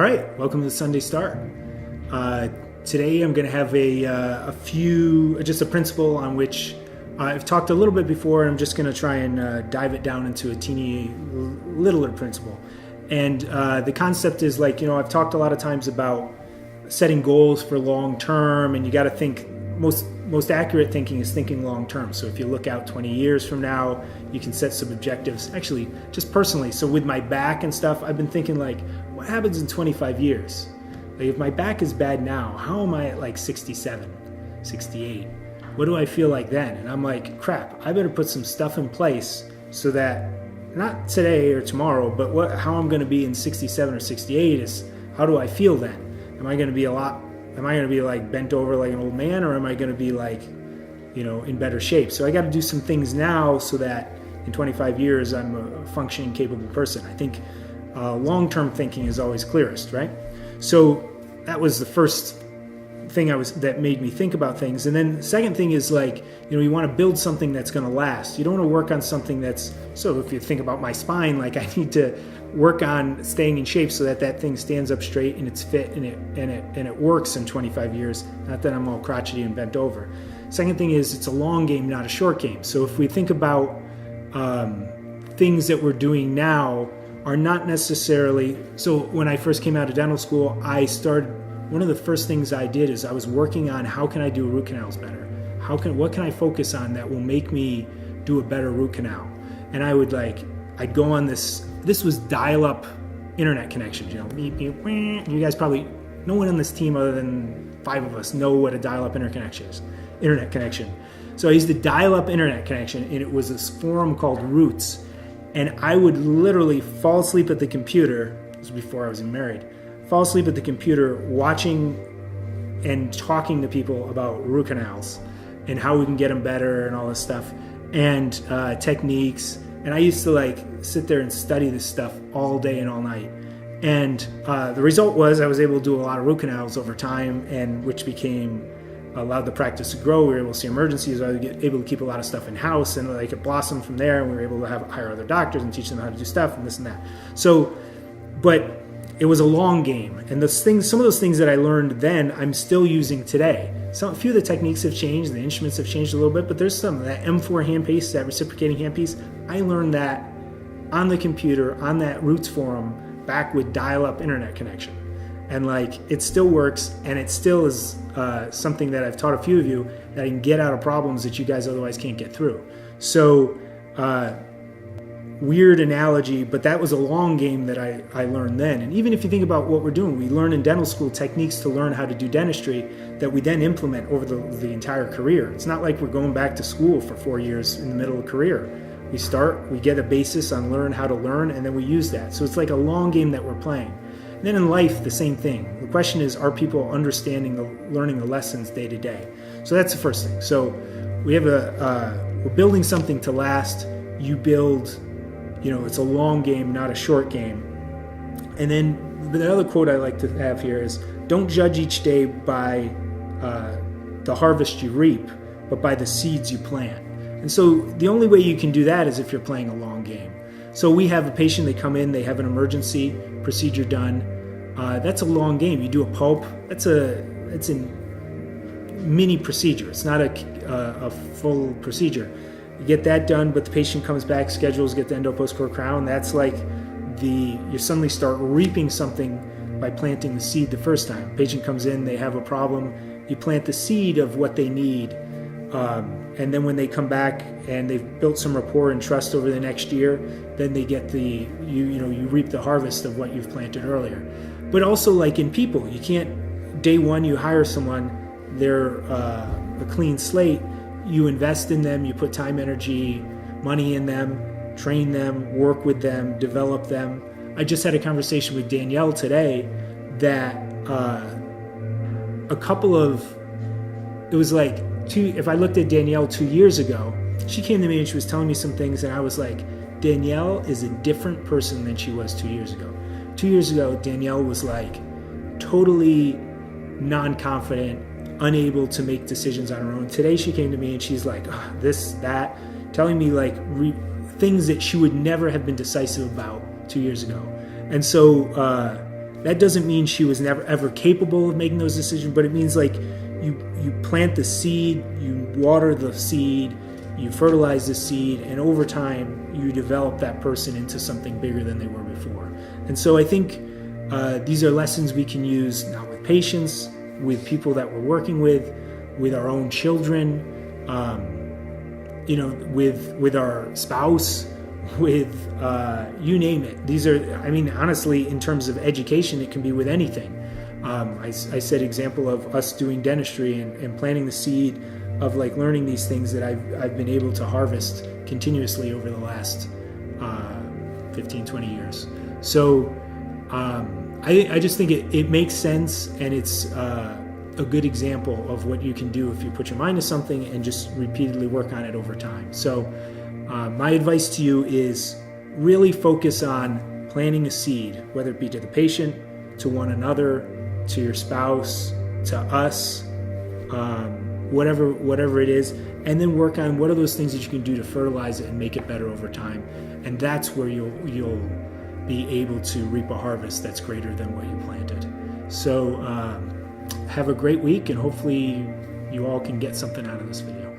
All right, welcome to the Sunday Start. Today I'm going to have just a principle on which I've talked a little bit before, and I'm just going to try and dive it down into a teeny littler principle. And the concept is I've talked a lot of times about setting goals for long term, and you got to think, most accurate thinking is thinking long term. So if you look out 20 years from now, you can set some objectives. Actually, just personally, so with my back and stuff, I've been thinking what happens in 25 years? If my back is bad now, how am I at 67, 68? What do I feel like then? And I'm like, crap, I better put some stuff in place so that not today or tomorrow, but how I'm going to be in 67 or 68 is, how do I feel then? Am I going to be bent over like an old man, or am I going to be in better shape? So I got to do some things now so that in 25 years I'm a functioning, capable person. I think long-term thinking is always clearest, right? So that was the first thing that made me think about things. And then the second thing is you want to build something that's going to last. You don't want to work on something so if you think about my spine, I need to work on staying in shape so that thing stands up straight and it's fit and it works in 25 years. Not that I'm all crotchety and bent over. Second thing is, it's a long game, not a short game. So if we think about things that we're doing now are not necessarily, so when I first came out of dental school, one of the first things I did is I was working on how can I do root canals better? What can I focus on that will make me do a better root canal? And I'd go on this was dial-up internet connections, beep, beep, beep. You guys probably, no one on this team other than 5 of us know what a dial-up internet connection. So I used a dial-up internet connection, and it was this forum called Roots. And I would literally fall asleep at the computer. This was before I was married. Fall asleep at the computer watching and talking to people about root canals and how we can get them better and all this stuff and techniques. And I used to sit there and study this stuff all day and all night. And the result was I was able to do a lot of root canals over time, and which allowed the practice to grow. We were able to see emergencies. I was able to keep a lot of stuff in house, and it blossomed from there. And we were able to hire other doctors and teach them how to do stuff and this and that. So, but it was a long game, and some of those things that I learned then, I'm still using today. A few of the techniques have changed, the instruments have changed a little bit, but there's some, that M4 handpiece, that reciprocating handpiece, I learned that on the computer, on that Roots forum, back with dial-up internet connection. And it still works, and it still is something that I've taught a few of you that I can get out of problems that you guys otherwise can't get through. So, weird analogy, but that was a long game that I learned then. And even if you think about what we're doing, we learn in dental school techniques to learn how to do dentistry that we then implement over the entire career. It's not like we're going back to school for 4 years in the middle of a career. We get a basis on learn how to learn, and then we use that. So it's like a long game that we're playing. And then in life, the same thing. The question is, are people learning the lessons day to day? So that's the first thing. So we have we're building something to last. You build, it's a long game, not a short game. And then the other quote I like to have here is, don't judge each day by the harvest you reap, but by the seeds you plant. And so the only way you can do that is if you're playing a long game. So we have a patient, they come in, they have an emergency procedure done. That's a long game. You do a pulp. It's a mini procedure. It's not a full procedure. You get that done, but the patient comes back, schedules, get the endo post-core crown. That's you suddenly start reaping something by planting the seed the first time. Patient comes in, they have a problem. You plant the seed of what they need. And then when they come back and they've built some rapport and trust over the next year, then they get you reap the harvest of what you've planted earlier. But also in people, you can't, day one you hire someone, they're a clean slate, you invest in them, you put time, energy, money in them, train them, work with them, develop them. I just had a conversation with Danielle today that if I looked at Danielle 2 years ago, she came to me and she was telling me some things, and I was like, Danielle is a different person than she was 2 years ago. 2 years ago, Danielle was totally non-confident, unable to make decisions on her own. Today she came to me and she's like, this, that, telling me things that she would never have been decisive about 2 years ago. And so That doesn't mean she was never ever capable of making those decisions, but it means like you plant the seed, you water the seed, you fertilize the seed, and over time you develop that person into something bigger than they were before. And so I think these are lessons we can use now with patients, with people that we're working with our own children, with our spouse, with you name it. These are, I mean, honestly, in terms of education, it can be with anything. I said example of us doing dentistry and planting the seed of like learning these things that I've been able to harvest continuously over the last 15, 20 years. So I just think it makes sense, and it's a good example of what you can do if you put your mind to something and just repeatedly work on it over time. So my advice to you is really focus on planting a seed, whether it be to the patient, to one another, to your spouse, to us, whatever it is, and then work on what are those things that you can do to fertilize it and make it better over time. And that's where you'll be able to reap a harvest that's greater than what you planted. So have a great week, and hopefully you all can get something out of this video.